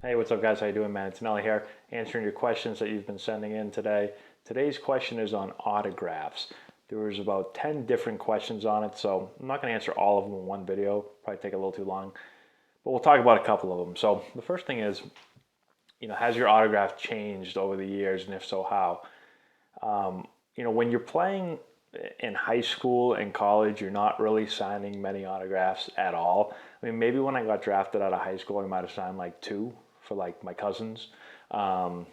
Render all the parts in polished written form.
Hey, what's up, guys? How you doing, man? Antonelli here, answering your questions that you've been sending in today. Today's question is on autographs. There was about 10 different questions on it, so I'm not going to answer all of them in one video. Probably take a little too long, but we'll talk about a couple of them. So the first thing is, has your autograph changed over the years, and if so, how? When you're playing in high school and college, you're not really signing many autographs at all. I mean, maybe when I got drafted out of high school, I might have signed like two for like my cousins. Um,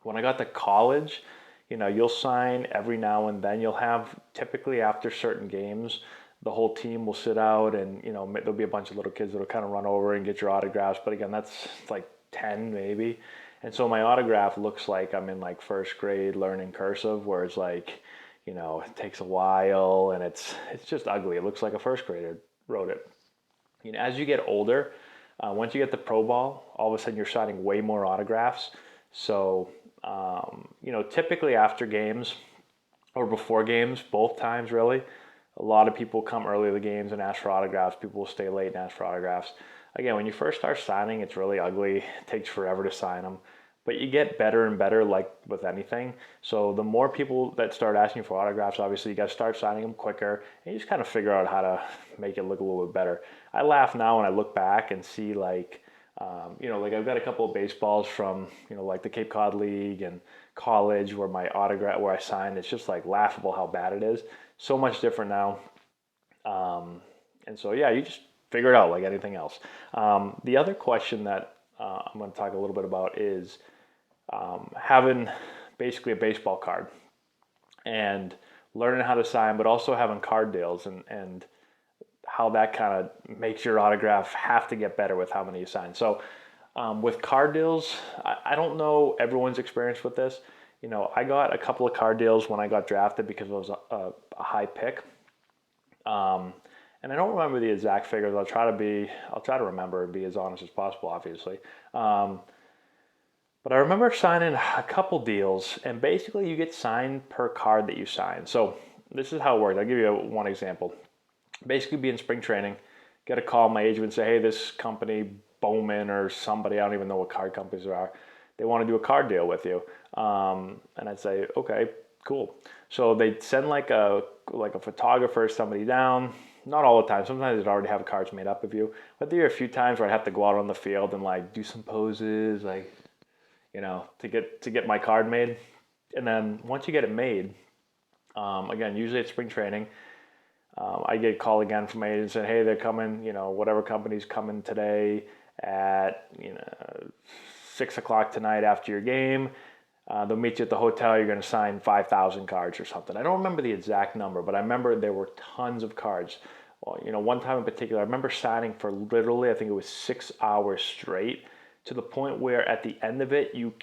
when I got to college, you'll sign every now and then. You'll have typically after certain games, the whole team will sit out and, there'll be a bunch of little kids that'll kind of run over and get your autographs. But again, that's like 10 maybe. And so my autograph looks like I'm in like first grade learning cursive, where it's like, it takes a while and it's just ugly. It looks like a first grader wrote it. As you get older, once you get the pro ball, all of a sudden you're signing way more autographs. So, typically after games or before games, both times really, a lot of people come early to the games and ask for autographs. People will stay late and ask for autographs. Again, when you first start signing, it's really ugly. It takes forever to sign them. But you get better and better, like with anything. So the more people that start asking for autographs, obviously you got to start signing them quicker, and you just kind of figure out how to make it look a little bit better. I laugh now when I look back and see like I've got a couple of baseballs from like the Cape Cod League and college where my autograph where I signed. It's just like laughable how bad it is. So much different now. And so yeah, you just figure it out like anything else. The other question that I'm going to talk a little bit about is having basically a baseball card and learning how to sign, but also having card deals and how that kind of makes your autograph have to get better with how many you sign. So with card deals, I don't know everyone's experience with this. I got a couple of card deals when I got drafted because it was a high pick. And I don't remember the exact figures. I'll try to remember and be as honest as possible, obviously. But I remember signing a couple deals, and basically you get signed per card that you sign. So this is how it works. I'll give you one example. Basically, be in spring training, get a call, my agent would say, hey, this company, Bowman or somebody, I don't even know what card companies there are, they want to do a card deal with you. And I'd say, okay, cool. So they'd send like a photographer, somebody down. Not all the time. Sometimes they'd already have cards made up of you. But there are a few times where I'd have to go out on the field and like do some poses, like to get my card made. And then once you get it made, again, usually it's spring training. I get a call again from my agent saying, hey, they're coming, whatever company's coming today at 6 o'clock tonight after your game. They'll meet you at the hotel. You're going to sign 5,000 cards or something. I don't remember the exact number, but I remember there were tons of cards. Well, one time in particular, I remember signing for literally, I think it was 6 hours straight, to the point where at the end of it, you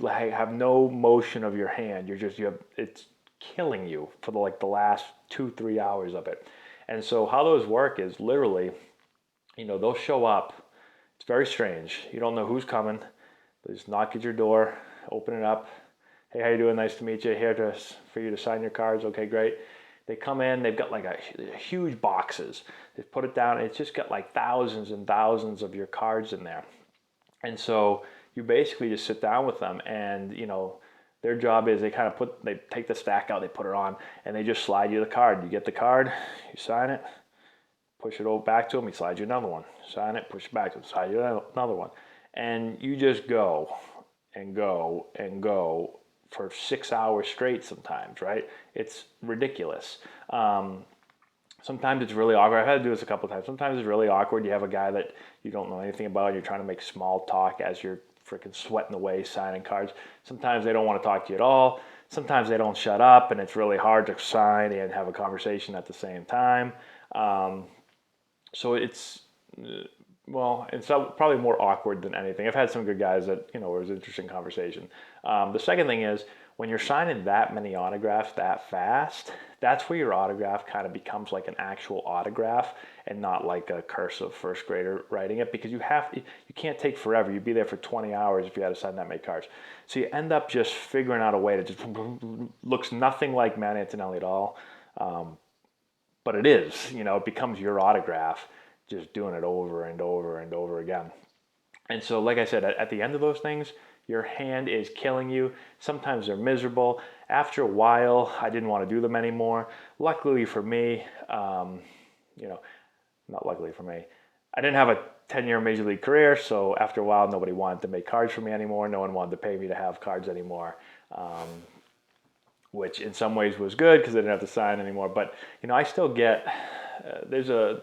have no motion of your hand. It's killing you for the last 2-3 hours of it. And so how those work is literally, they'll show up. It's very strange. You don't know who's coming. They just knock at your door, open it up. Hey, how you doing? Nice to meet you. Here for you to sign your cards. Okay, great. They come in. They've got like huge boxes. They put it down. And it's just got like thousands and thousands of your cards in there. And so you basically just sit down with them, and their job is they take the stack out, they put it on, and they just slide you the card. You get the card, you sign it, push it over back to them, he slides you another one. Sign it, push it back to him, slide you another one. And you just go and go and go for 6 hours straight sometimes, right? It's ridiculous. Sometimes it's really awkward. I've had to do this a couple of times. Sometimes it's really awkward. You have a guy that you don't know anything about, and you're trying to make small talk as you're freaking sweating away signing cards. Sometimes they don't want to talk to you at all. Sometimes they don't shut up, and it's really hard to sign and have a conversation at the same time. So it's probably more awkward than anything. I've had some good guys that it was an interesting conversation. The second thing is when you're signing that many autographs that fast, that's where your autograph kind of becomes like an actual autograph and not like a cursive first grader writing it, because you can't take forever. You'd be there for 20 hours if you had to sign that many cards. So you end up just figuring out a way that just looks nothing like Matt Antonelli at all. But it is, it becomes your autograph, just doing it over and over and over again. And so, like I said, at the end of those things, your hand is killing you. Sometimes they're miserable. After a while, I didn't want to do them anymore. Luckily for me, you know, not luckily for me, I didn't have a 10-year major league career. So after a while, nobody wanted to make cards for me anymore. No one wanted to pay me to have cards anymore. Which in some ways was good because I didn't have to sign anymore. But I still get there's a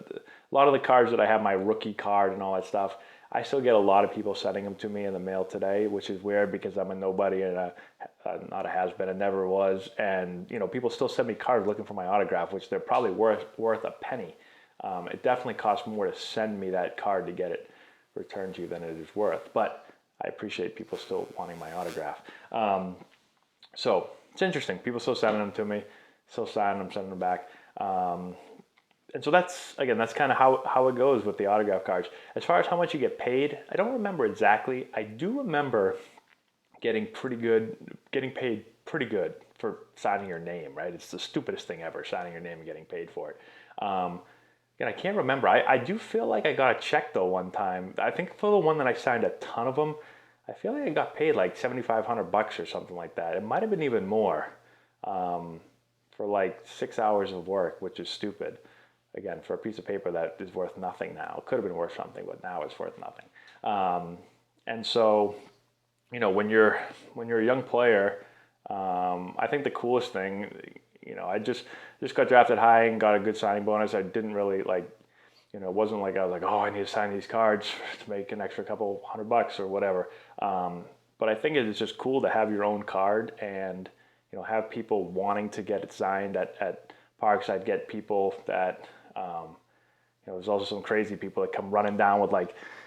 lot of the cards that I have, my rookie card and all that stuff. I still get a lot of people sending them to me in the mail today, which is weird because I'm a nobody and not a has-been and never was. And people still send me cards looking for my autograph, which they're probably worth a penny. It definitely costs more to send me that card to get it returned to you than it is worth. But I appreciate people still wanting my autograph. So it's interesting. People still sending them to me, still signing them, sending them back. And so that's kind of how it goes with the autograph cards. As far as how much you get paid, I don't remember exactly. I do remember getting paid pretty good for signing your name, right? It's the stupidest thing ever, signing your name and getting paid for it. Again, I can't remember. I do feel like I got a check though one time. I think for the one that I signed a ton of them, I feel like I got paid like $7,500 or something like that. It might have been even more for like 6 hours of work, which is stupid. Again, for a piece of paper that is worth nothing now. It could have been worth something, but now it's worth nothing. And so, when you're a young player, I think the coolest thing, I just got drafted high and got a good signing bonus. I didn't really it wasn't like I was like, oh, I need to sign these cards to make an extra couple $100 or whatever. But I think it's just cool to have your own card and have people wanting to get it signed at parks. I'd get people that there's also some crazy people that come running down with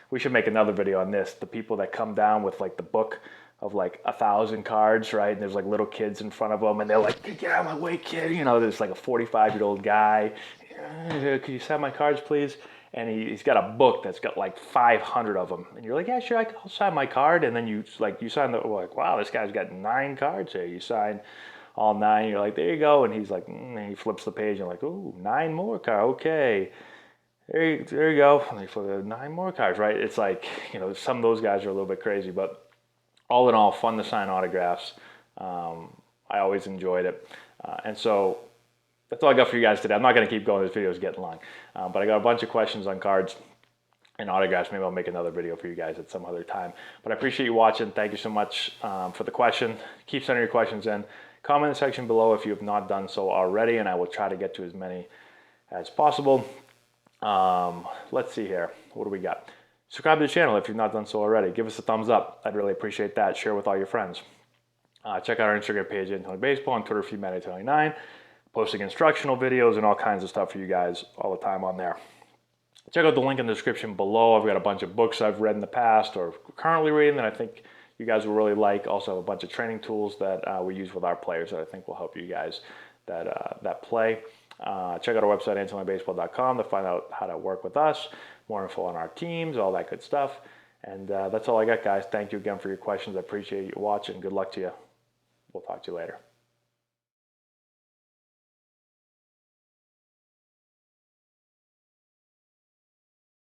we should make another video on this. The people that come down with the book of 1,000 cards, right? And there's little kids in front of them, and they're like, "Get out of my way, kid!" There's a 45-year-old guy. Could you sign my cards, please? And he's got a book that's got 500 of them, and you're like, "Yeah, sure, I'll sign my card." And then you sign wow, this guy's got 9 cards here. You sign all 9. You're like, there you go. And he's like, and he flips the page, and you're like, ooh, 9 more cards. Okay. There you go. And they flip 9 more cards, right? It's some of those guys are a little bit crazy, but all in all, fun to sign autographs. I always enjoyed it. And so that's all I got for you guys today. I'm not going to keep going. This video is getting long. But I got a bunch of questions on cards and autographs. Maybe I'll make another video for you guys at some other time. But I appreciate you watching. Thank you so much for the question. Keep sending your questions in. Comment in the section below if you have not done so already, and I will try to get to as many as possible. Let's see here. What do we got? Subscribe to the channel if you've not done so already. Give us a thumbs up. I'd really appreciate that. Share with all your friends. Check out our Instagram page, Antonelli Baseball, on Twitter, FeedMan89. Posting instructional videos and all kinds of stuff for you guys all the time on there. Check out the link in the description below. I've got a bunch of books I've read in the past or currently reading that I think you guys will really like. Also have a bunch of training tools that we use with our players that I think will help you guys that play. Check out our website, AntonelliBaseball.com, to find out how to work with us, more info on our teams, all that good stuff. And that's all I got, guys. Thank you again for your questions. I appreciate you watching. Good luck to you. We'll talk to you later.